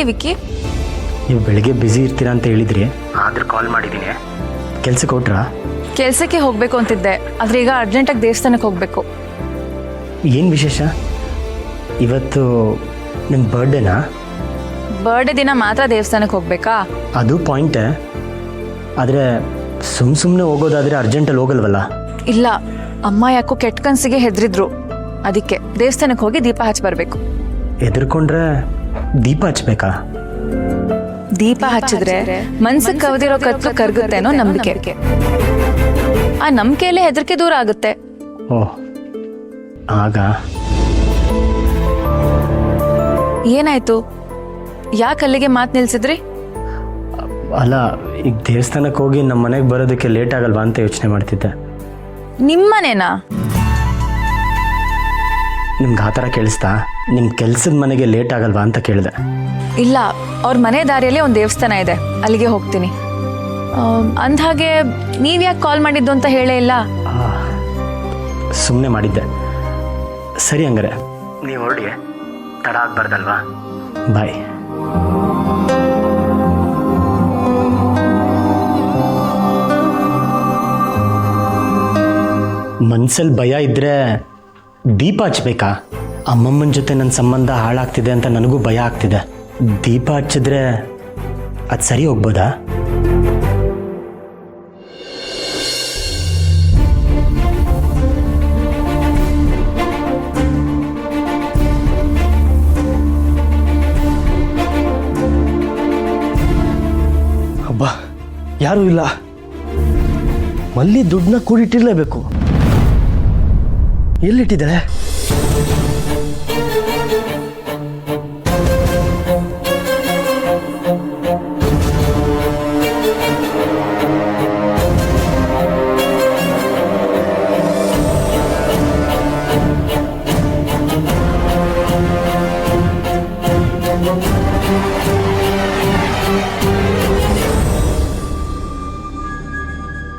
ವಿಕ್ಕಿ? ನೀವು ಬೆಳಿಗ್ಗೆ ಬ್ಯುಸಿ ಇರ್ತೀರಾ ಅಂತ ಹೇಳಿದ್ರಿ, ಆದ್ರೆ ಕಾಲ್ ಮಾಡಿದ್ದೀನಿ. ಕೆಲ್ಸಕ್ಕೆ ಹೊಟ್ರಾ? ಕೆಲಸಕ್ಕೆ ಹೋಗಬೇಕು ಅಂತಿದ್ದೆ, ಆದರೆ ಈಗ ಅರ್ಜೆಂಟಾಗಿ ದೇವಸ್ಥಾನಕ್ಕೆ ಹೋಗಬೇಕು. ಏನು ವಿಶೇಷ? ಇವತ್ತು ನಿಮ್ಮ ಬರ್ಡೇನಾ? ಬರ್ಡೇ ದಿನ ಮಾತ್ರ ದೇವಸ್ಥಾನಕ್ಕೆ ಹೋಗಬೇಕಾ? ಅದು ಪಾಯಿಂಟೇ, ಆದರೆ ಸುಮ್ಮನೆ ಹೋಗೋದಾದರೆ ಅರ್ಜೆಂಟಲ್ಲಿ ಹೋಗಲ್ವಲ್ಲ? ಇಲ್ಲ, ಅಮ್ಮ ಯಾಕೋ ಕೆಟ್ಟ ಕನಸಿಗೆ ಹೆದರಿದ್ರು, ಅದಕ್ಕೆ ದೇವಸ್ಥಾನಕ್ಕೆ ಹೋಗಿ ದೀಪ ಹಚ್ಚಿ ಬರಬೇಕು. ಎದುರ್ಕೊಂಡ್ರೆ ದೀಪ ಹಚ್ಬೇಕಾ? ದೀಪ ಹಚ್ಚಿದ್ರೆ ಮನ್ಸಿಗೆ ಕವಿದಿರೋ ಕತ್ಲು ಕರಗುತ್ತೆ ಅನ್ನೋ ನಂಬಿಕೆ. ಆ ನಂಬಿಕೆಯಲ್ಲೇ ಹೆದರಿಕೆ ದೂರ ಆಗುತ್ತೆ. ಓಹ್, ಆಗ ಏನಾಯ್ತು? ಯಾಕೆ ಅಲ್ಲಿಗೆ ಮಾತು ನಿಲ್ಸಿದ್ರಿ? ಅಲ್ಲ, ಈಗ ದೇವಸ್ಥಾನಕ್ಕೆ ಹೋಗಿ ನಮ್ಮ ಮನೆಗೆ ಬರೋದಕ್ಕೆ ಲೇಟ್ ಆಗಲ್ವಾ ಅಂತ ಯೋಚನೆ ಮಾಡ್ತಿದ್ದೆ. ನಿಮ್ಮನೇನಾ? ನಿಮ್ಗೆ ಆ ಥರ ಕೇಳಿಸ್ತಾ? ನಿಮ್ಮ ಕೆಲಸದ ಮನೆಗೆ ಲೇಟ್ ಆಗಲ್ವಾ ಅಂತ ಕೇಳಿದೆ. ಇಲ್ಲ, ಅವ್ರ ಮನೆ ದಾರಿಯಲ್ಲಿ ಒಂದು ದೇವಸ್ಥಾನ ಇದೆ, ಅಲ್ಲಿಗೆ ಹೋಗ್ತೀನಿ. ಅಂದ್ಹಾಗೆ ನೀವ್ಯಾಕೆ ಕಾಲ್ ಮಾಡಿದ್ದು ಅಂತ ಹೇಳೇ ಇಲ್ಲ. ಸುಮ್ಮನೆ ಮಾಡಿದ್ದೆ. ಸರಿ, ಹಂಗಾರೆ ನೀವು ಹೊರಡಿ, ತಡ ಆಗ್ಬಾರ್ದಲ್ವಾ? ಬಾಯ್. ಮನ್ಸಲ್ಲಿ ಭಯ ಇದ್ದರೆ ದೀಪ ಹಚ್ಬೇಕಾ? ಅಮ್ಮಮ್ಮನ ಜೊತೆ ನನ್ನ ಸಂಬಂಧ ಹಾಳಾಗ್ತಿದೆ ಅಂತ ನನಗೂ ಭಯ ಆಗ್ತಿದೆ. ದೀಪ ಹಚ್ಚಿದ್ರೆ ಅದು ಸರಿ ಹೋಗ್ಬೋದಾ? ಅಬ್ಬಾ, ಯಾರೂ ಇಲ್ಲ. ಮಲ್ಲಿ ದುಡ್ಡನ್ನ ಕೂಡಿಟ್ಟಿರಲೇಬೇಕು. ಎಲ್ಲಿಟ್ಟಿದ್ದಾಳೆ?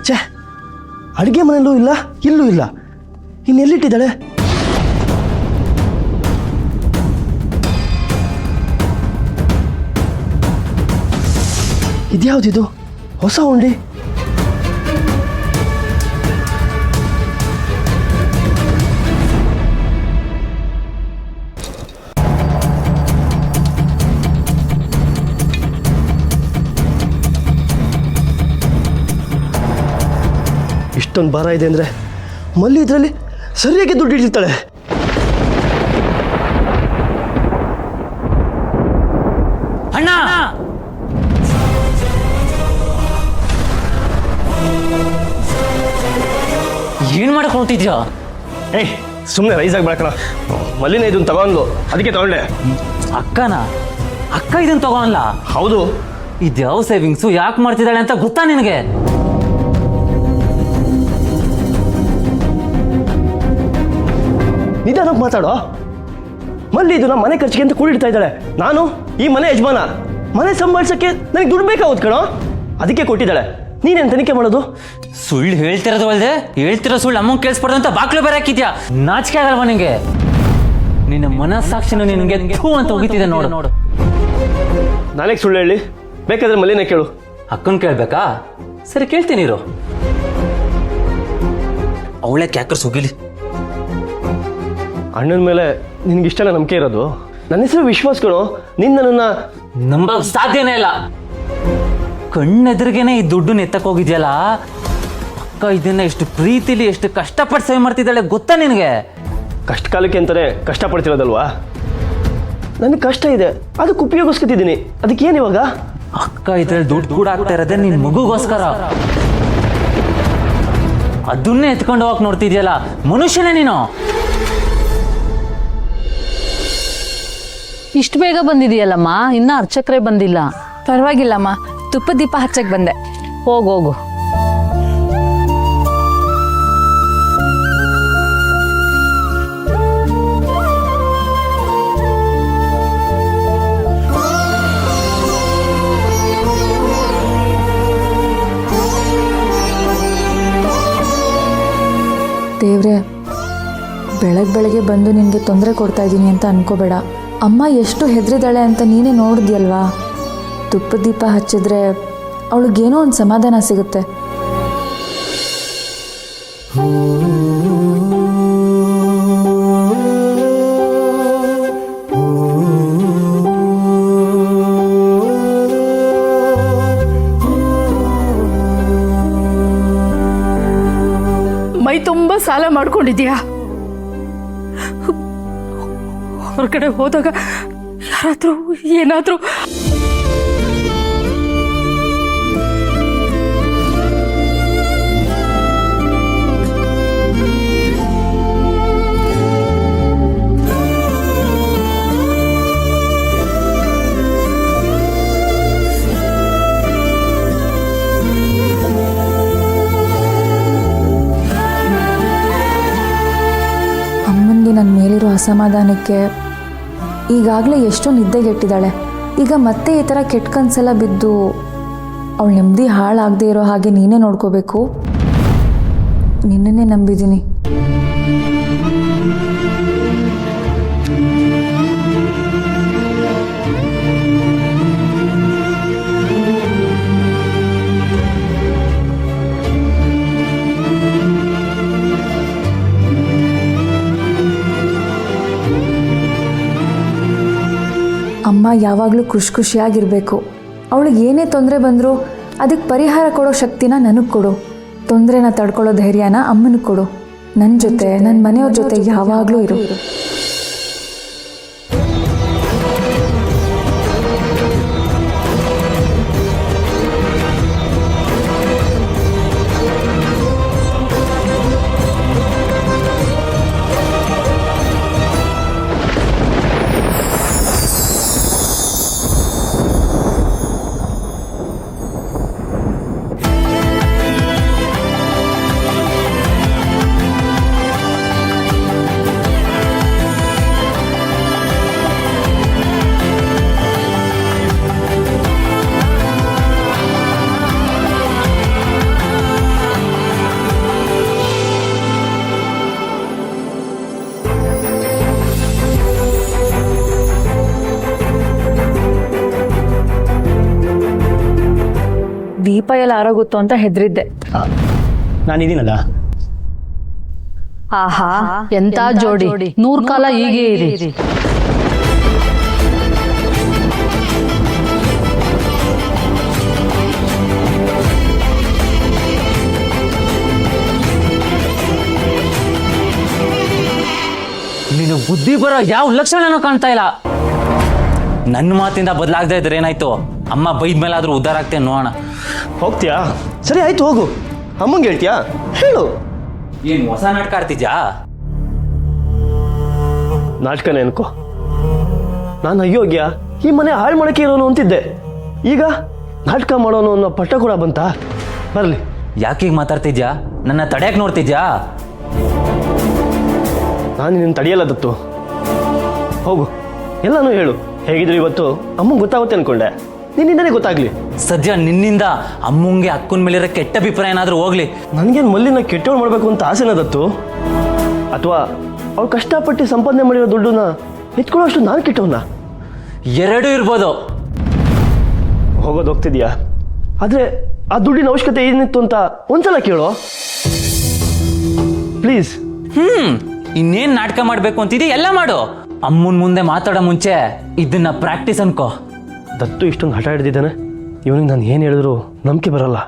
ಛೇ, ಅಡುಗೆ ಮನೆಯಲ್ಲೂ ಇಲ್ಲ, ಇಲ್ಲೂ ಇಲ್ಲ. ಇನ್ನೆಲ್ಲಿಟ್ಟಿದ್ದಾಳೆ? ಇದ್ಯಾವುದಿದು? ಹೊಸ ಉಂಡಿ. ಇಷ್ಟೊಂದು ಭಾರ ಇದೆ ಅಂದರೆ ಮಲ್ಲಿ ಇದರಲ್ಲಿ ಸರಿಯಾಗಿ ದುಡ್ಡು ಇಟ್ಟಿರ್ತಾಳೆ. ಅಣ್ಣ, ಏನ್ ಮಾಡಕ್ ಹೊರಟಿದ್ಯಾ? ಏಯ್, ಸುಮ್ಮನೆ ರೈಸ್ ಆಗಿ ಬೆಳಕಣ. ಮಲ್ಲಿನ ಇದನ್ನು ತಗೊಂಡ್ಲು, ಅದಕ್ಕೆ ತಗೊಂಡೆ. ಅಕ್ಕನ ಅಕ್ಕ ಇದನ್ನ ತಗೋಲ್ಲ? ಹೌದು. ಇದ್ಯಾವ ಸೇವಿಂಗ್ಸು ಯಾಕೆ ಮಾಡ್ತಿದ್ದಾಳೆ ಅಂತ ಗೊತ್ತಾ ನಿನಗೆ? ನಿಧಾನಕ್ಕೆ ಮಾತಾಡೋ. ಮಲ್ಲಿ ಇದನ್ನ ಮನೆ ಖರ್ಚಿಗೆ ಅಂತ ಕೂಡಿಡ್ತಾ ಇದ್ದಾಳೆ. ನಾನು ಈ ಮನೆ ಯಜಮಾನ, ಮನೆ ಸಂಭಾಳಿಸೋಕ್ಕೆ ನನಗೆ ದುಡ್ಡು ಬೇಕಾಗುತ್ತೆ ಕಣೋ, ಅದಕ್ಕೆ ಕೊಟ್ಟಿದ್ದಾಳೆ. ನೀನೇನು ತನಿಖೆ ಮಾಡೋದು? ಸುಳ್ಳು ಹೇಳ್ತಿರೋದು ಅಲ್ದೆ, ಹೇಳ್ತಿರೋ ಸುಳ್ಳು ಅಮ್ಮಂಗೆ ಕೇಳಿಸ್ಬಾರ್ದು ಅಂತ ಬಾಕ್ಲು ಬೇರೆ ಹಾಕಿದ್ಯಾ? ನಾಚಿಕೆ ಆಗಲ್ವಾ ನಿನಗೆ? ನಿನ್ನ ಮನಸ್ಸಾಕ್ಷಿನ ನಿನಗೆ ಥೂ ಅಂತ ಹೋಗಿತಿದೆ ನೋಡು. ನಾನೇ ಸುಳ್ಳು ಹೇಳಿ? ಬೇಕಾದ್ರೆ ಮಲ್ಲಿನೇ ಕೇಳು. ಅಕ್ಕನ್ ಕೇಳ್ಬೇಕಾ? ಸರಿ, ಕೇಳ್ತೀನಿ ಇರು. ಅವಳೆ ಕ್ಯಾಕರ್ ಸುಗಿಲಿ. ಅಣ್ಣನ ಮೇಲೆ ನಿನ್ಗಿಷ್ಟನ ನಂಬಿಕೆ ಇರೋದು? ನನ್ನ ಹೆಸರು ವಿಶ್ವಾಸ್ ಕಣೋ. ನೀನು ನನ್ನನ್ನು ನಂಬಕ್ ಸಾಧ್ಯನೇ ಇಲ್ಲ. ಕಣ್ಣೆದುರಿಗೇನೆ ಈ ದುಡ್ಡನ್ನ ಎತ್ತಕ್ಕೆ ಹೋಗಿದ್ಯಲ್ಲ ಅಕ್ಕ, ಇದನ್ನ ಎಷ್ಟು ಪ್ರೀತಿಲಿ ಎಷ್ಟು ಕಷ್ಟಪಟ್ಟು ಸೇವ್ ಮಾಡ್ತಿದ್ದಾಳೆ ಗೊತ್ತಾ ನಿನಗೆ? ಕಷ್ಟ ಕಾಲಕ್ಕೆ ಅಂತಾನೆ ಕಷ್ಟಪಡ್ತಿರೋದಲ್ವಾ? ನನಗೆ ಕಷ್ಟ ಇದೆ, ಅದಕ್ಕೆ ಉಪಯೋಗಿಸ್ಕೊತಿದ್ದೀನಿ. ಅದಕ್ಕೆ ಏನು ಇವಾಗ? ಅಕ್ಕ ಇದ್ರಲ್ಲಿ ದುಡ್ಡು ಕೂಡ ಆಗ್ತಾ ಇರೋದೇ ನಿನ್ ಮಗುಗೋಸ್ಕರ. ಅದನ್ನೇ ಎತ್ಕೊಂಡು ಹೋಗಕ್ ನೋಡ್ತಿದ್ಯಲ್ಲ, ಮನುಷ್ಯನೇ ನೀನು? ಇಷ್ಟು ಬೇಗ ಬಂದಿದೆಯಲ್ಲಮ್ಮ, ಇನ್ನ ಅರ್ಚಕ್ರೇ ಬಂದಿಲ್ಲ. ಪರವಾಗಿಲ್ಲಮ್ಮ, ತುಪ್ಪ ದೀಪ ಹಚ್ಚಕ್ಕೆ ಬಂದೆ. ಹೋಗು. ದೇವ್ರೆ, ಬೆಳಗ್ಗೆ ಬಂದು ನಿನಗೆ ತೊಂದರೆ ಕೊಡ್ತಾ ಇದ್ದೀನಿ ಅಂತ ಅನ್ಕೋಬೇಡ. ಅಮ್ಮ ಎಷ್ಟು ಹೆದರಿದಾಳೆ ಅಂತ ನೀನೇ ನೋಡಿದ್ಯಲ್ವಾ. ತುಪ್ಪದ ದೀಪ ಹಚ್ಚಿದ್ರೆ ಅವಳಿಗೇನೋ ಒಂದು ಸಮಾಧಾನ ಸಿಗುತ್ತೆ. ಮೈ ತುಂಬ ಸಾಲ ಮಾಡ್ಕೊಂಡಿದ್ಯಾ? ಹೊರಗಡೆ ಹೋದಾಗ ಯಾರಾದ್ರೂ ಏನಾದ್ರೂ ಅಮ್ಮನಿಗೆ ನನ್ನ ಮೇಲಿರೋ ಅಸಮಾಧಾನಕ್ಕೆ ಈಗಾಗಲೇ ಎಷ್ಟೋ ನಿದ್ದೆಗೆಟ್ಟಿದ್ದಾಳೆ. ಈಗ ಮತ್ತೆ ಈ ಥರ ಕೆಟ್ಟ ಕನಸೆಲ್ಲ ಬಿದ್ದು ಅವಳು ನೆಮ್ಮದಿ ಹಾಳಾಗದೇ ಇರೋ ಹಾಗೆ ನೀನೇ ನೋಡ್ಕೋಬೇಕು. ನಿನ್ನನ್ನೇ ನಂಬಿದ್ದೀನಿ. ಅಮ್ಮ ಯಾವಾಗಲೂ ಖುಷಿಯಾಗಿರಬೇಕು. ಅವಳಿಗೆ ಏನೇ ತೊಂದರೆ ಬಂದರೂ ಅದಕ್ಕೆ ಪರಿಹಾರ ಕೊಡೋ ಶಕ್ತಿನ ನನಗೆ ಕೊಡು. ತೊಂದರೆನ ತಡ್ಕೊಳ್ಳೋ ಧೈರ್ಯನ ಅಮ್ಮನಿಗೆ ಕೊಡು. ನನ್ನ ಜೊತೆ, ನನ್ನ ಮನೆಯವ್ರ ಜೊತೆ ಯಾವಾಗಲೂ ಇರು. ದೀಪ ಎಲ್ಲ ಆರೋಗುತ್ತೋ ಅಂತ ಹೆದರಿದ್ದೆ. ನಾನಿದ್ದೀನಲ್ಲ. ಆಹಾ ಎಂತ ಜೋಡಿ, 100 ಕಾಲ ಹೀಗೆ ಇರಿ. ನೀನು ಬುದ್ಧಿ ಬರೋ ಯಾವ ಲಕ್ಷಣನೂ ಕಾಣ್ತಾ ಇಲ್ಲ. ನನ್ನ ಮಾತಿಂದ ಬದಲಾಗದೆ ಇದ್ರೆ ಏನಾಯ್ತು? ಅಮ್ಮ ಬೈದ ಮೇಲಾದ್ರೂ ಉದ್ಧಾರ ಆಗ್ತೇನೆ ನೋಡೋಣ. ಹೋಗ್ತೀಯಾ? ಸರಿ ಆಯ್ತು, ಹೋಗು. ಅಮ್ಮಂಗೆ ಹೇಳ್ತೀಯಾ? ಹೇಳು. ಏನು ಹೊಸ ನಾಟಕ ಆಡ್ತಿದ್ಯಾ? ನಾಟಕನೇ ಅನ್ಕೋ. ನಾನು ಅಯೋಗ್ಯ, ಈ ಮನೆ ಹಾಳು ಮಾಡಕ್ಕೆ ಇರೋನು ಅಂತಿದ್ದೆ. ಈಗ ನಾಟಕ ಮಾಡೋನು ಅನ್ನೋ ಪಟ್ಟ ಕೂಡ ಬಂತ. ಬರಲಿ. ಯಾಕೀಗ ಮಾತಾಡ್ತಿದ್ಯಾ? ನನ್ನ ತಡೆಯಕ್ಕೆ ನೋಡ್ತಿದ್ಯಾ? ನಾನು ನಿನ್ನ ತಡೆಯಲ್ಲ ದತ್ತು. ಹೋಗು, ಎಲ್ಲನೂ ಹೇಳು. ಹೇಗಿದ್ರು ಇವತ್ತು ಅಮ್ಮಂಗೆ ಗೊತ್ತಾಗುತ್ತೆ ಅನ್ಕೊಂಡೆ. ನಿನ್ನಿಂದನೇ ಗೊತ್ತಾಗ್ಲಿ. ಸದ್ಯ ನಿನ್ನಿಂದ ಅಮ್ಮಂಗೆ ಅಕ್ಕನ ಮೇಲಿರೋ ಕೆಟ್ಟ ಅಭಿಪ್ರಾಯ ಏನಾದರೂ ಹೋಗ್ಲಿ. ನನಗೇನು ಮಲ್ಲಿನ ಕೆಟ್ಟವಳು ಮಾಡಬೇಕು ಅಂತ ಆಸೆನ ದತ್ತು? ಅಥವಾ ಅವ್ಳು ಕಷ್ಟಪಟ್ಟು ಸಂಪಾದನೆ ಮಾಡಿರೋ ದುಡ್ಡನ್ನ ಎತ್ಕೊಳ್ಳೋ ಅಷ್ಟು ನಾನು ಕೆಟ್ಟವನ್ನ? ಎರಡೂ ಇರ್ಬೋದು. ಹೋಗೋದು ಹೋಗ್ತಿದ್ಯಾ? ಆದರೆ ಆ ದುಡ್ಡಿನ ಅವಶ್ಯಕತೆ ಏನಿತ್ತು ಅಂತ ಒಂದ್ಸಲ ಕೇಳೋ ಪ್ಲೀಸ್. ಇನ್ನೇನ್ ನಾಟಕ ಮಾಡ್ಬೇಕು ಅಂತಿದ್ದಿ ಎಲ್ಲ ಮಾಡು. ಅಮ್ಮನ ಮುಂದೆ ಮಾತಾಡೋ ಮುಂಚೆ ಇದನ್ನ ಪ್ರಾಕ್ಟೀಸ್ ಅನ್ಕೋ. ದತ್ತು ಇಷ್ಟೊಂದು ಹಠ ಹಿಡಿದಿದ್ದಾನೆ. ಇವನಿಗೆ ನಾನು ಏನು ಹೇಳಿದ್ರು ನಂಬಿಕೆ ಬರಲ್ಲ.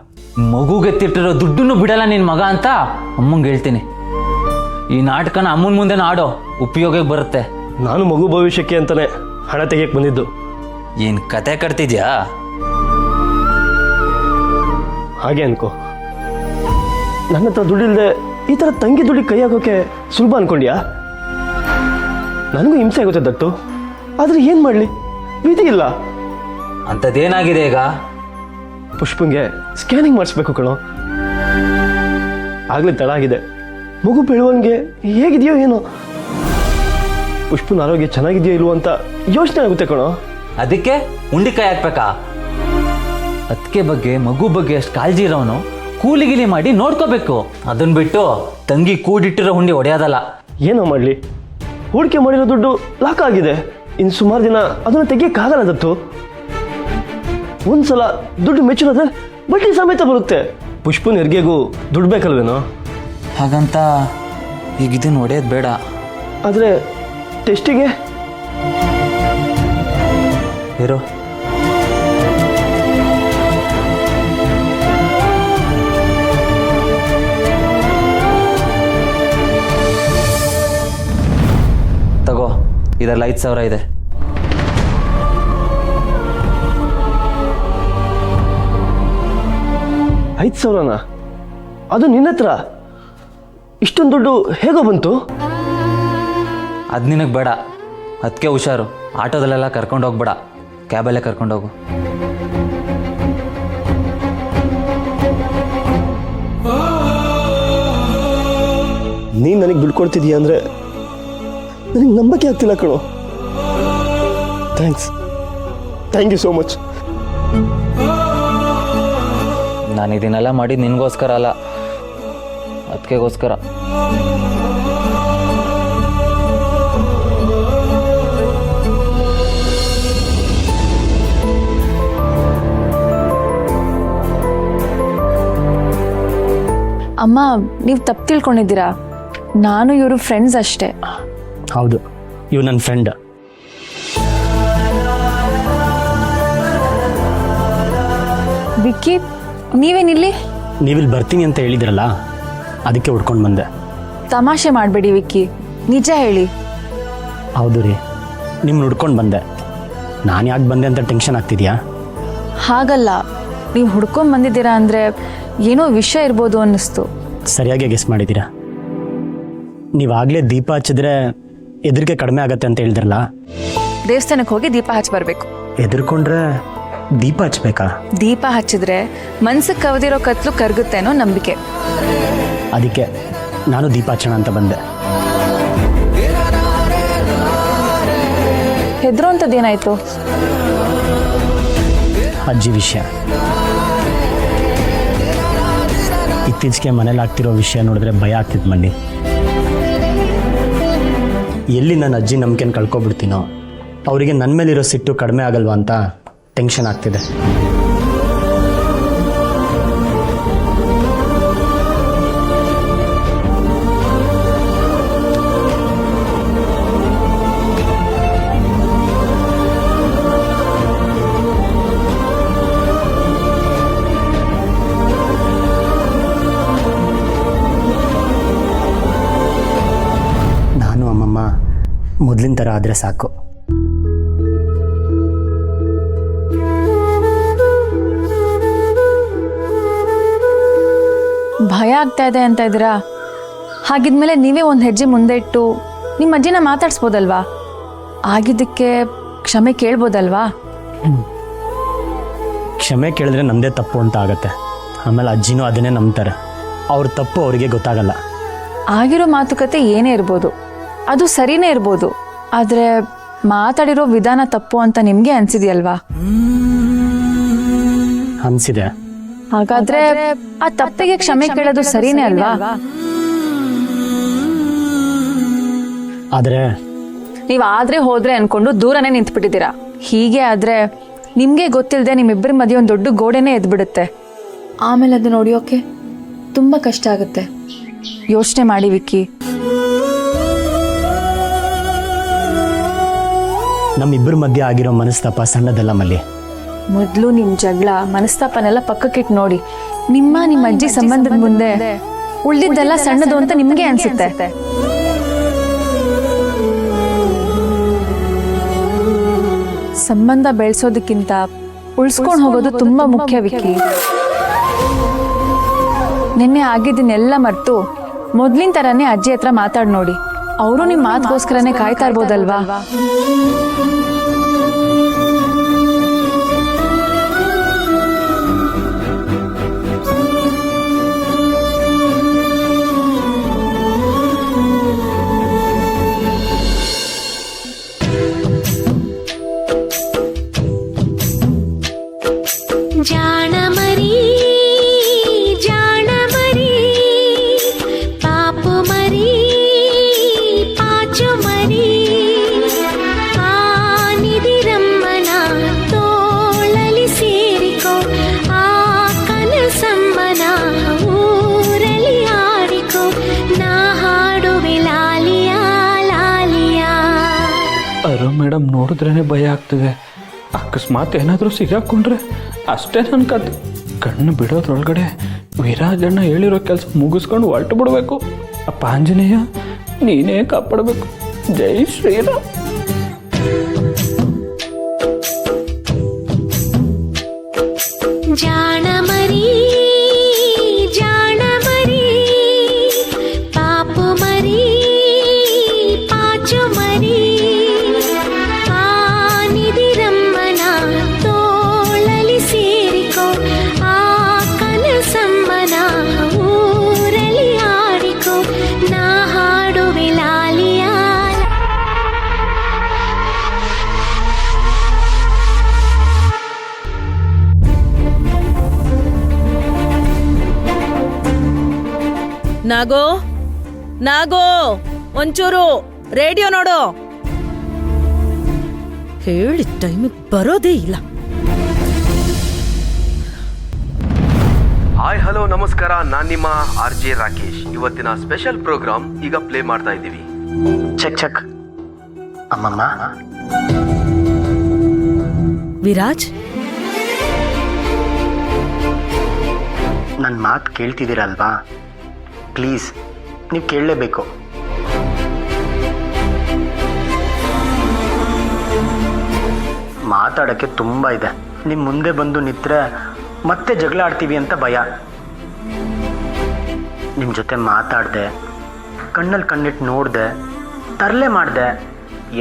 ಮಗುಗೆತ್ತಿಟ್ಟಿರೋ ದುಡ್ಡನ್ನು ಬಿಡಲ್ಲ ನಿನ್ ಮಗ ಅಂತ ಅಮ್ಮಂಗೆ ಹೇಳ್ತೀನಿ. ಈ ನಾಟಕನ ಅಮ್ಮನ ಮುಂದೆ ಆಡೋ, ಉಪಯೋಗಕ್ಕೆ ಬರುತ್ತೆ. ನಾನು ಮಗು ಭವಿಷ್ಯಕ್ಕೆ ಅಂತಾನೆ ಹಣ ತೆಗಿಯಕ್ಕೆ ಬಂದಿದ್ದು. ಏನ್ ಕತೆ ಕಟ್ತಿದ್ಯಾ? ಹಾಗೆ ಅನ್ಕೋ. ನನ್ನ ಹತ್ರ ದುಡ್ಡಿಲ್ಲದೆ ಈ ಥರ ತಂಗಿ ದುಡ್ಡಿಗೆ ಕೈ ಹಾಕೋಕೆ ಸುಲಭ ಅನ್ಕೊಂಡ್ಯಾ? ನನಗೂ ಹಿಂಸೆ ಆಗುತ್ತೆ ದತ್ತು. ಆದರೆ ಏನು ಮಾಡಲಿ, ವಿಧಿ ಇಲ್ಲ. ಅಂಥದ್ದೇನಾಗಿದೆ ಈಗ? ಪುಷ್ಪಂಗೆ ಸ್ಕ್ಯಾನಿಂಗ್ ಮಾಡಿಸ್ಬೇಕು ಕಣೋ. ಆಗ್ಲೇ ತಡ ಆಗಿದೆ. ಮಗು ಬೆಳವಣಿಗೆ ಹೇಗಿದೆಯೋ ಏನೋ. ಪುಷ್ಪನ ಆರೋಗ್ಯ ಚೆನ್ನಾಗಿದೆಯೋ ಇಲ್ವೋ ಅಂತ ಯೋಚನೆ ಆಗುತ್ತೆ ಕಣೋ. ಅದಕ್ಕೆ ಉಂಡಿಕಾಯಿ ಹಾಕ್ಬೇಕಾ? ಅದಕ್ಕೆ ಬಗ್ಗೆ ಮಗು ಬಗ್ಗೆ ಅಷ್ಟು ಕಾಳಜಿ ಇರೋನು ಕೂಲಿಗಿಲಿ ಮಾಡಿ ನೋಡ್ಕೋಬೇಕು. ಅದನ್ನ ಬಿಟ್ಟು ತಂಗಿ ಕೂಡಿಟ್ಟಿರೋ ಹುಂಡಿ ಹೊಡೆಯೋದಲ್ಲ. ಏನೋ ಮಾಡಲಿ, ಹೂಡಿಕೆ ಮಾಡಿರೋ ದುಡ್ಡು ಲಾಕ್ ಆಗಿದೆ. ಇನ್ನು ಸುಮಾರು ದಿನ ಅದನ್ನು ತೆಗಿಯಕ್ಕಾಗಲ್ಲ ದತ್ತು. ಒಂದ್ಸಲ ದುಡ್ಡು ಮೆಚ್ಚುರಾದ್ರೆ ಬಡ್ಡಿ ಸಮೇತ ಬರುತ್ತೆ. ಪುಷ್ಪನ ಹೆರಿಗೆಗೂ ದುಡ್ಡು ಬೇಕಲ್ವೇನೋ? ಹಾಗಂತ ಈಗ ಇದನ್ನು ಹೊಡೆಯೋದು ಬೇಡ. ಆದರೆ ಟೆಸ್ಟಿಗೆ ಇರೋ ತಗೋ, ಇದರಲ್ಲಿ 5,000 ಇದೆ. $5,000? ಅದು ನಿನ್ನ ಹತ್ರ ಇಷ್ಟೊಂದು ದುಡ್ಡು ಹೇಗೋ ಬಂತು? ಅದು ನಿನಗೆ ಬೇಡ, ಅದಕ್ಕೆ ಹುಷಾರು. ಆಟೋದಲ್ಲೆಲ್ಲ ಕರ್ಕೊಂಡು ಹೋಗ್ಬೇಡ, ಕ್ಯಾಬಲ್ಲೇ ಕರ್ಕೊಂಡೋಗು. ನೀನು ನನಗೆ ದುಡ್ಡು ಕೊಡ್ತಿದೀಯ ಅಂದರೆ ನನಗೆ ನಂಬಕ್ಕೆ ಆಗ್ತಿಲ್ಲ ಕಣೋ. Thank you so much. ನಾನು ಇದನ್ನೆಲ್ಲ ಮಾಡಿದ್ದು ನಿನಗೋಸ್ಕರ ಅಲ್ಲ, ಅದಕ್ಕೆಗೋಸ್ಕರ. ಅಮ್ಮ, ನೀವು ತಪ್ಪು ತಿಳ್ಕೊಂಡಿದ್ದೀರಾ. ನಾನು ಇವರು ಫ್ರೆಂಡ್ಸ್ ಅಷ್ಟೇ. ಹೌದು, ಇವ್ ನನ್ನ ಫ್ರೆಂಡ್. ವಿಕ್ಕಿ, ನೀವೇನಿಲ್ಲಿ? ನೀವಿಲ್ಲಿ ಬರ್ತೀನಿ ಅಂತ ಹೇಳಿದ್ರಲ್ಲ, ಅದಕ್ಕೆ ಹುಡ್ಕೊಂಡು ಬಂದೆ. ತಮಾಷೆ ಮಾಡಬೇಡಿ ವಿಕ್ಕಿ, ನಿಜ ಹೇಳಿ. ಹೌದು ರೀ, ನಿಮ್ಮನ್ನ ಹುಡ್ಕೊಂಡು ಬಂದೆ. ನಾನು ಯಾಕೆ ಬಂದೆ ಅಂತ ಟೆನ್ಷನ್ ಆಗ್ತಿದ್ಯಾ? ಹಾಗಲ್ಲ, ನೀವು ಹುಡ್ಕೊಂಡ್ ಬಂದಿದ್ದೀರಾ ಅಂದರೆ ಏನೋ ವಿಷಯ ಇರ್ಬೋದು ಅನ್ನಿಸ್ತು. ಸರಿಯಾಗಿ ಗೆಸ್ ಮಾಡಿದ್ದೀರಾ. ನೀವಾಗಲೇ ದೀಪ ಹಚ್ಚಿದ್ರೆ ಹೆದರಿಕೆ ಕಡಿಮೆ ಆಗತ್ತೆ ಅಂತ ಹೇಳಿದ್ರಲ್ಲ. ದೇವಸ್ಥಾನಕ್ಕೆ ಹೋಗಿ ದೀಪ ಹಚ್ಚಿ ಬರಬೇಕು. ಹೆದರ್ಕೊಂಡ್ರೆ ದೀಪ ಹಚ್ಬೇಕಾ? ದೀಪ ಹಚ್ಚಿದ್ರೆ ಮನ್ಸಿಗೆ ಕವದಿರೋ ಕತ್ಲು ಕರಗುತ್ತೆ ಅನ್ನೋ ನಂಬಿಕೆ. ಅದಕ್ಕೆ ನಾನು ದೀಪ ಹಚ್ಚೋಣ ಅಂತ ಬಂದೆ. ಹೆದರೋ ಅಂಥದ್ದೇನಾಯಿತು? ಅಜ್ಜಿ ವಿಷಯ. ಇತ್ತೀಚೆಗೆ ಮನೇಲಿ ಆಗ್ತಿರೋ ವಿಷಯ ನೋಡಿದ್ರೆ ಭಯ ಆಗ್ತಿತ್ತು ಮಂಡಿ. ಎಲ್ಲಿ ನನ್ನ ಅಜ್ಜಿ ನಂಬಿಕೆನ ಕಳ್ಕೊಬಿಡ್ತೀನೋ, ಅವರಿಗೆ ನನ್ನ ಮೇಲಿರೋ ಸಿಟ್ಟು ಕಡಿಮೆ ಆಗಲ್ವಾ ಅಂತ ಟೆನ್ಷನ್ ಆಗ್ತಿದೆ. ನಾನು ಅಮ್ಮಮ್ಮ ಮೊದಲಿನ ಥರ ಆದರೆ ಸಾಕು. ಭಯ ಆಗ್ತಾ ಇದೆ ಅಂತ ಇದ್ದೀರಾ? ಹಾಗಿದ್ಮೇಲೆ ನೀವೇ ಒಂದು ಹೆಜ್ಜೆ ಮುಂದೆ ಇಟ್ಟು ನಿಮ್ಮ ಅಜ್ಜಿನ ಮಾತಾಡ್ಸ್ಬೋದಲ್ವಾ? ಆಗಿದ್ದಕ್ಕೆ ಕ್ಷಮೆ ಕೇಳ್ಬೋದಲ್ವಾ? ಕ್ಷಮೆ ಕೇಳಿದ್ರೆ ನಮ್ಮದೇ ತಪ್ಪು ಅಂತ ಆಗತ್ತೆ. ಆಮೇಲೆ ಅಜ್ಜಿನೂ ಅದನ್ನೇ ನಂಬ್ತಾರೆ. ಅವ್ರ ತಪ್ಪು ಅವರಿಗೆ ಗೊತ್ತಾಗಲ್ಲ. ಆಗಿರೋ ಮಾತುಕತೆ ಏನೇ ಇರ್ಬೋದು, ಅದು ಸರಿನೇ ಇರ್ಬೋದು. ಆದರೆ ಮಾತಾಡಿರೋ ವಿಧಾನ ತಪ್ಪು ಅಂತ ನಿಮಗೆ ಅನ್ಸಿದೆಯಲ್ವಾ? ಅನ್ಸಿದೆ. ಹಾಗಾದ್ರೆ ಆ ತಪ್ಪಿಗೆ ಕ್ಷಮೆ ಕೇಳೋದು ಸರಿನೇ ಅಲ್ವಾ? ಆದರೆ ನೀವು ಆದ್ರೆ ಹೋದ್ರೆ ಅನ್ಕೊಂಡು ದೂರನೇ ನಿಂತ್ಬಿಟ್ಟಿದ್ದೀರಾ. ಹೀಗೆ ಆದ್ರೆ ನಿಮ್ಗೆ ಗೊತ್ತಿಲ್ಲದೆ ನಿಮ್ಮಿಬ್ಬರ ಮಧ್ಯೆ ಒಂದು ದೊಡ್ಡ ಗೋಡೆನೇ ಎದ್ಬಿಡುತ್ತೆ. ಆಮೇಲೆ ಅದು ನೋಡಿಯೋಕೆ ತುಂಬಾ ಕಷ್ಟ ಆಗುತ್ತೆ. ಯೋಚನೆ ಮಾಡಿ ವಿಕ್ಕಿ. ನಮ್ಮಿಬ್ಬರ ಮಧ್ಯೆ ಆಗಿರೋ ಮನಸ್ತಾಪ ಸಣ್ಣದಲ್ಲ ಮಲ್ಲಿ. ಮೊದಲು ನಿಮ್ಮ ಜಗಳ ಮನಸ್ತಾಪನೆಲ್ಲ ಪಕ್ಕಕ್ಕಿಟ್ಟು ನೋಡಿ. ನಿಮ್ಮ ಅಜ್ಜಿ ಸಂಬಂಧದ ಮುಂದೆ ಉಳ್ದಿದ್ದೆಲ್ಲ ಸಣ್ಣದು ಅಂತ ನಿಮ್ಗೆ ಅನ್ಸುತ್ತೆ. ಸಂಬಂಧ ಬೆಳೆಸೋದಕ್ಕಿಂತ ಉಳಿಸ್ಕೊಂಡು ಹೋಗೋದು ತುಂಬಾ ಮುಖ್ಯ ವಿಕ್ಕಿ. ನಿನ್ನೆ ಆಗಿದ್ದನ್ನೆಲ್ಲ ಮರ್ತು ಮೊದ್ಲಿನ ತರಾನೇ ಅಜ್ಜಿ ಹತ್ರ ಮಾತಾಡಿ ನೋಡಿ. ಅವರು ನಿಮ್ಮ ಮಾತುಗೋಸ್ಕರನೇ ಕಾಯ್ತಾ ಇರ್ಬೋದಲ್ವಾ? पापु मरी पाचु मरी ಮೇಡಮ್ ನೋಡಿದ್ರೇ ಭಯ ಆಗ್ತದೆ. ಅಕಸ್ಮಾತ್ ಏನಾದರೂ ಸಿಗಾಕೊಂಡ್ರೆ ಅಷ್ಟೇ ನನ್ನ ಕತೆ. ಕಣ್ಣು ಬಿಡೋದ್ರೊಳಗಡೆ ವಿರಾಜಣ್ಣ ಹೇಳಿರೋ ಕೆಲಸ ಮುಗಿಸ್ಕೊಂಡು ಹೊರಟು ಬಿಡಬೇಕು. ಅಪ್ಪ ಆಂಜನೇಯ, ನೀನೇ ಕಾಪಾಡಬೇಕು. ಜೈ ಶ್ರೀರಾಮ್. ಜಾಣ ಮರಿ ಪಾಪು ಮರಿ ಪಾಚು ಮರಿ ನಿಧಿರಮ್ಮನ ತೋಳಲಿ ಸೇರಿಕೋ, ಆ ಕನಸಮ್ಮನ ಊರಲಿ ಆಡಿಕೋ, ನಾ ಹಾಡುವೆ ಲಾಲಿಯ. ನಾಗೋ ಒಂಚೂರು ರೇಡಿಯೋ ನೋಡು. ಹೇಳಿದ ಟೈಮಿಗೆ ಬರೋದೇ ಇಲ್ಲ. ಹಾಯ್ ಹಲೋ ನಮಸ್ಕಾರ, ನಾನು ನಿಮ್ಮ RJ ರಾಕೇಶ್. ಇವತ್ತಿನ ಸ್ಪೆಷಲ್ ಪ್ರೋಗ್ರಾಮ್ ಈಗ ಪ್ಲೇ ಮಾಡ್ತಾ ಇದ್ದೀವಿ. Check check. ಅಮ್ಮಮ್ಮ, ವಿರಾಜ್, ನನ್ನ ಮಾತು ಕೇಳ್ತಿದ್ದೀರಲ್ವಾ? ಪ್ಲೀಸ್, ನೀವು ಕೇಳಲೇಬೇಕು. ಮಾತಾಡೋಕ್ಕೆ ತುಂಬ ಇದೆ. ನಿಮ್ಮ ಮುಂದೆ ಬಂದು ನಿಂತ್ರೆ ಮತ್ತೆ ಜಗಳ ಆಡ್ತೀವಿ ಅಂತ ಭಯ. ನಿಮ್ಮ ಜೊತೆ ಮಾತಾಡಿದೆ, ಕಣ್ಣಲ್ಲಿ ಕಣ್ಣಿಟ್ಟು ನೋಡಿದೆ, ತರಲೆ ಮಾಡಿದೆ.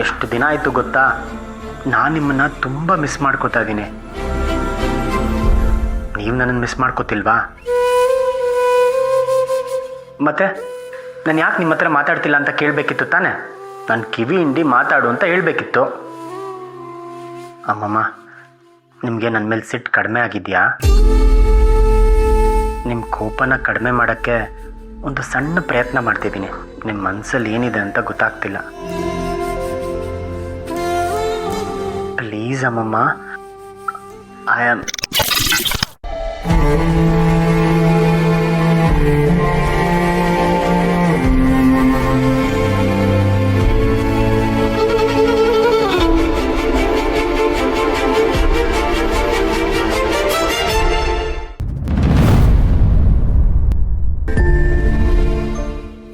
ಎಷ್ಟು ದಿನ ಆಯಿತು ಗೊತ್ತಾ? ನಾನು ನಿಮ್ಮನ್ನು ತುಂಬ ಮಿಸ್ ಮಾಡ್ಕೋತಾ ಇದ್ದೀನಿ. ನೀವು ನನ್ನನ್ನು ಮಿಸ್ ಮಾಡ್ಕೋತಿಲ್ವಾ? ಮತ್ತೆ ನಾನು ಯಾಕೆ ನಿಮ್ಮ ಹತ್ರ ಮಾತಾಡ್ತಿಲ್ಲ ಅಂತ ಕೇಳಬೇಕಿತ್ತು ತಾನೆ? ನಾನು ಕಿವಿ ಹಿಂಡಿ ಮಾತಾಡು ಅಂತ ಹೇಳಬೇಕಿತ್ತು. ಅಮ್ಮಮ್ಮ, ನಿಮಗೆ ನನ್ನ ಮೇಲೆ ಸಿಟ್ಟು ಕಡಿಮೆ ಆಗಿದೆಯಾ? ನಿಮ್ಮ ಕೋಪನ ಕಡಿಮೆ ಮಾಡೋಕ್ಕೆ ಒಂದು ಸಣ್ಣ ಪ್ರಯತ್ನ ಮಾಡ್ತಿದ್ದೀನಿ. ನಿಮ್ಮ ಮನಸ್ಸಲ್ಲಿ ಏನಿದೆ ಅಂತ ಗೊತ್ತಾಗ್ತಿಲ್ಲ. ಪ್ಲೀಸ್ ಅಮ್ಮಮ್ಮ, ಐ ಆಮ್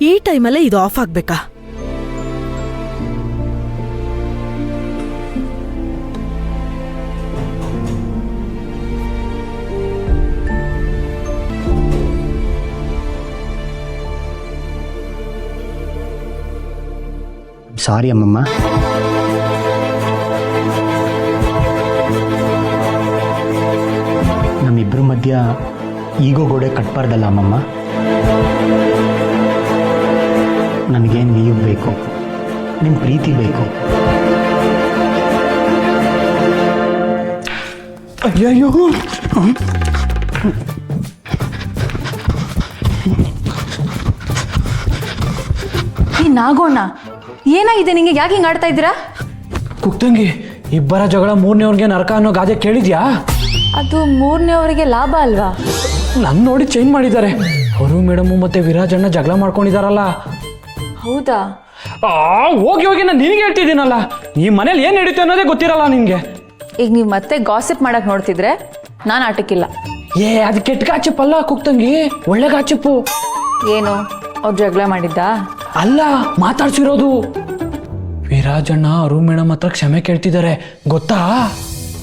ಈ ಟೈಮಲ್ಲೇ ಇದು ಆಫ್ ಆಗ್ಬೇಕಾ? ಸಾರಿ ಅಮ್ಮಮ್ಮ. ನಮ್ಮಿಬ್ಬರ ಮಧ್ಯ ಈಗೋ ಗೋಡೆ ಕಟ್ಬಾರ್ದಲ್ಲ ಅಮ್ಮಮ್ಮ. ನನಗೆ ನೀವು ಬೇಕು, ನಿಮ್ಮ ಪ್ರೀತಿ ಬೇಕು. ಅಯ್ಯಯ್ಯೋ, ಈ ನಾಗೋಣ ಏನಾಗಿದೆ ನಿಂಗೆ? ಯಾಕೆ ಹಿಂಗೆ ಆಡ್ತಾ ಇದ್ದೀರಾ? ಕುಕ್ತಂಗಿ, ಇಬ್ಬರ ಜಗಳ ಮೂರನೇವ್ರಿಗೆ ನರಕ ಅನ್ನೋ ಗಾದೆ ಕೇಳಿದ್ಯಾ? ಅದು ಮೂರನೇವರಿಗೆ ಲಾಭ ಅಲ್ವಾ? ನನ್ನ ನೋಡಿ ಚೇಂಜ್ ಮಾಡಿದ್ದಾರೆ. ಅವರು ಮೇಡಮು ಮತ್ತೆ ವಿರಾಜಣ್ಣ ಜಗಳ ಮಾಡ್ಕೊಂಡಿದಾರಲ್ಲ. ಹೌದಾ? ಹೋಗಿ ಹೋಗಿ ನಾನು ನಿನಗೆ ಹೇಳ್ತಿದ್ದೀನಲ್ಲ, ಈ ಮನೇಲಿ ಏನು ನಡೀತು ಅನ್ನೋದೇ ಗೊತ್ತಿರಲ್ಲ ನಿನಗೆ. ಈಗ ನೀವು ಮತ್ತೆ ಗಾಸಿಪ್ ಮಾಡಕ್ ನೋಡ್ತಿದ್ರೆ ನಾನು ಆಟಕ್ಕಿಲ್ಲ. ಅದು ಕೆಟ್ಟ ಗಾಚಿಪ್ಪಲ್ಲ ಕುಕ್ತಂಗಿ, ಒಳ್ಳೆ ಗಾಚಿಪ್ಪು. ಏನು ಅವ್ರು ಜಗಳ ಮಾಡಿದ್ದ? ಅಲ್ಲ, ಮಾತಾಡ್ಸಿರೋದು. ವಿರಾಜಣ್ಣ ಅರು ಮೇಡಮ್ ಹತ್ರ ಕ್ಷಮೆ ಕೇಳ್ತಿದ್ದಾರೆ, ಗೊತ್ತಾ?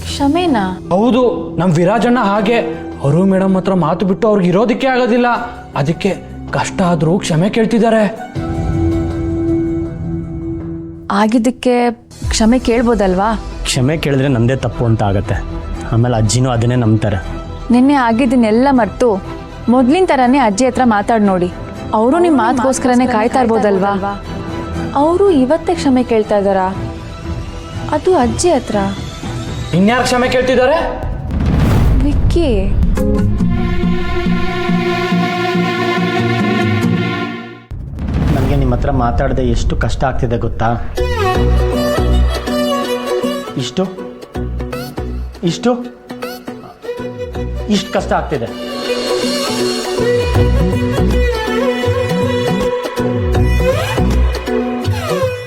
ಕ್ಷಮೆನಾ? ಹೌದು, ನಮ್ ವಿರಾಜಣ್ಣ ಹಾಗೆ ಅರು ಮೇಡಮ್ ಹತ್ರ ಮಾತು ಬಿಟ್ಟು ಅವ್ರಿಗೆ ಇರೋದಕ್ಕೆ ಆಗೋದಿಲ್ಲ. ಅದಕ್ಕೆ ಕಷ್ಟ ಆದ್ರೂ ಕ್ಷಮೆ ಕೇಳ್ತಿದ್ದಾರೆ. ಆಗಿದ್ದಕ್ಕೆ ಕ್ಷಮೆ ಕೇಳ್ಬೋದಲ್ವಾ? ಕ್ಷಮೆ ಕೇಳಿದ್ರೆ ನಂದೇ ತಪ್ಪು ಅಂತ ಆಗತ್ತೆ. ಆಮೇಲೆ ಅಜ್ಜಿನೂ ಅದನ್ನೇ ನಂಬ್ತಾರೆ. ನಿನ್ನೆ ಆಗಿದ್ದನ್ನೆಲ್ಲ ಮರ್ತು ಮೊದ್ಲಿನ ಥರನೇ ಅಜ್ಜಿ ಹತ್ರ ಮಾತಾಡಿ ನೋಡಿ. ಅವರು ನಿಮ್ಮ ಮಾತುಗೋಸ್ಕರನೇ ಕಾಯ್ತಾ ಇರ್ಬೋದಲ್ವಾ? ಅವರು ಇವತ್ತೇ ಕ್ಷಮೆ ಕೇಳ್ತಾ ಇದ್ದಾರಾ? ಅದು ಅಜ್ಜಿ ಹತ್ರ. ಇನ್ಯಾರು ಕ್ಷಮೆ ಕೇಳ್ತಿದ್ದಾರೆ? ವಿಕ್ಕಿ. ನನಗೆ ನಿಮ್ಮ ಹತ್ರ ಮಾತಾಡದೆ ಎಷ್ಟು ಕಷ್ಟ ಆಗ್ತಿದೆ ಗೊತ್ತಾ? ಇಷ್ಟು ಕಷ್ಟ ಆಗ್ತಿದೆ.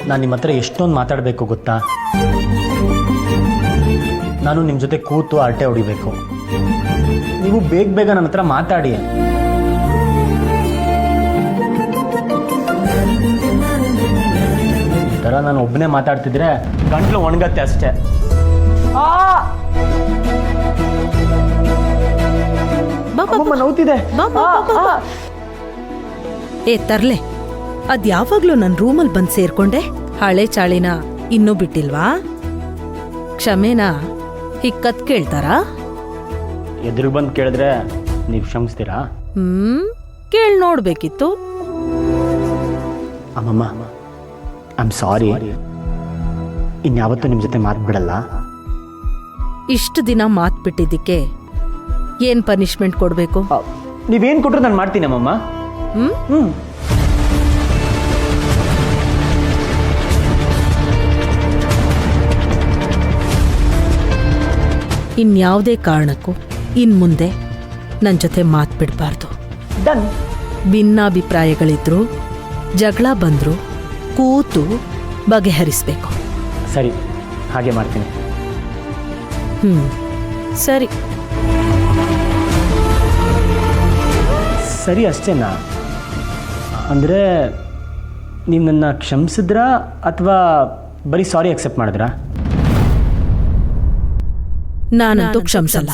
ನಾನು ನಿಮ್ಮ ಹತ್ರ ಎಷ್ಟೊಂದು ಮಾತಾಡಬೇಕು ಗೊತ್ತಾ? ನಾನು ನಿಮ್ಮ ಜೊತೆ ಕೂತು ಆಟೆ ಹೊಡಿಬೇಕು. ನೀವು ಬೇಗ ಬೇಗ ನನ್ನ ಹತ್ರ ಮಾತಾಡಿ. ಈ ಥರ ನಾನು ಒಬ್ಬನೇ ಮಾತಾಡ್ತಿದ್ರೆ ಗಂಟ್ಲು ಒಣಗತ್ತೆ ಅಷ್ಟೇ. ನೋವ್ತಿದೆ. ಏ ತರ್ಲೆ, ಅದ್ ಯಾವಾಗ್ಲೂ ನನ್ ರೂಮಲ್ಲಿ ಬಂದ್ ಸೇರ್ಕೊಂಡೆ. ಹಳೆ ಚಾಳಿನ ಇನ್ನೂ ಬಿಟ್ಟಿಲ್ವಾ? ಕ್ಷಮೆನಾ ಹಿಕ್ಕತ್ ಕೇಳ್ತಾರಾ? ಎದುರು ಬಂದು ಕೇಳಿದ್ರೆ ನೀವು ಕ್ಷಮಿಸ್ತೀರಾ? ಕೇಳ್ ನೋಡ್ಬೇಕಿತ್ತು. ಅಮ್ಮಮ್ಮ, ಐ ಆಮ್ ಸಾರಿ. ಇನ್ಯಾವತ್ತೂ ನಿಮ್ಮ ಜೊತೆ ಮಾತು ಬಿಡಲ್ಲ. ಇಷ್ಟು ದಿನ ಮಾತ್ ಬಿಟ್ಟಿದ್ದಕ್ಕೆ ಏನ್ ಪನಿಷ್ಮೆಂಟ್ ಕೊಡ್ಬೇಕು? ನೀವೇನು ಕೊಟ್ಟರು ನಾನು ಮಾಡ್ತೀನಿ ಅಮ್ಮಮ್ಮ. ಇನ್ಯಾವುದೇ ಕಾರಣಕ್ಕೂ ಇನ್ ಮುಂದೆ ನನ್ನ ಜೊತೆ ಮಾತ್ ಬಿಡಬಾರ್ದು. ಡನ್. ಭಿನ್ನಾಭಿಪ್ರಾಯಗಳಿದ್ರು, ಜಗಳ ಬಂದ್ರು ಕೂತು ಬಗೆಹರಿಸ್ಬೇಕು. ಸರಿ, ಹಾಗೆ ಮಾಡ್ತೀನಿ. ಸರಿ ಸರಿ ಅಷ್ಟೇನಾ? ಅಂದರೆ ನೀವು ನನ್ನ ಕ್ಷಮಿಸಿದ್ರಾ ಅಥವಾ ಬರೀ ಸಾರಿ ಅಕ್ಸೆಪ್ಟ್ ಮಾಡಿದ್ರಾ? ನಾನಂತೂ ಕ್ಷಮಿಸಲ್ಲ.